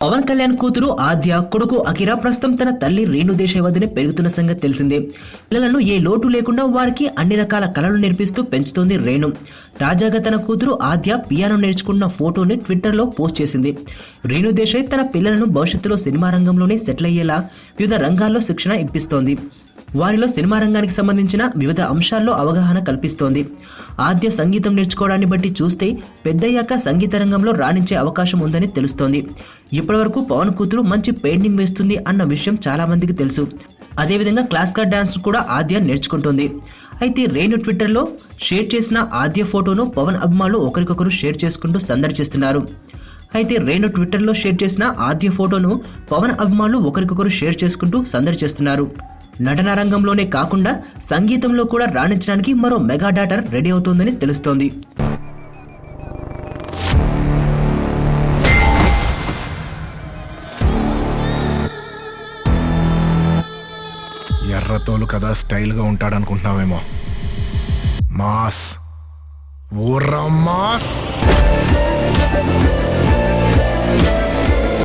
పవన్ కళ్యాణ్ కూతురు ఆద్య, కొడుకు అఖిర ప్రస్తుతం తన తల్లి రేణు దేశాయ్ వద్దనే పెరుగుతున్న సంగతి తెలిసిందే. పిల్లలను ఏ లోటు లేకుండా వారికి అన్ని రకాల కళలు నేర్పిస్తూ పెంచుతోంది రేణు. తాజాగా తన కూతురు ఆద్య పియానో నేర్చుకున్న ఫోటోని ట్విట్టర్లో పోస్ట్ చేసింది. రేణు దేశాయ్ తన పిల్లలను భవిష్యత్తులో సినిమా రంగంలోనే సెటిల్ అయ్యేలా వివిధ రంగాల్లో శిక్షణ ఇప్పిస్తోంది. వారిలో సినిమా రంగానికి సంబంధించిన వివిధ అంశాల్లో అవగాహన కల్పిస్తోంది. ఆద్య సంగీతం నేర్చుకోవడాన్ని బట్టి చూస్తే పెద్దయ్యాక సంగీత రంగంలో రాణించే అవకాశం ఉందని తెలుస్తోంది. ఇప్పటివరకు పవన్ కూతురు మంచి పెయింటింగ్ వేస్తుంది అన్న విషయం చాలా మందికి తెలుసు. అదేవిధంగా క్లాసికల్ డాన్స్ కూడా ఆద్య నేర్చుకుంటోంది. అయితే రేణు ట్విట్టర్లో షేర్ చేసిన ఆద్య ఫోటోను పవన్ అభిమానులు ఒకరికొకరు షేర్ చేసుకుంటూ సందడి చేస్తున్నారు. అయితే రేణు ట్విట్టర్లో షేర్ చేసిన ఆద్య ఫోటోను పవన్ అభిమానులు ఒకరికొకరు షేర్ చేసుకుంటూ సందడి చేస్తున్నారు. నటన రంగంలోనే కాకుండా సంగీతంలో కూడా రాణించడానికి మరో మెగా డాటర్ రెడీ అవుతోందని తెలుస్తోంది. ఎర్రతోలు కదా స్టైల్గా ఉంటాడనుకుంటున్నావేమో. Mass ఊర్రా mass.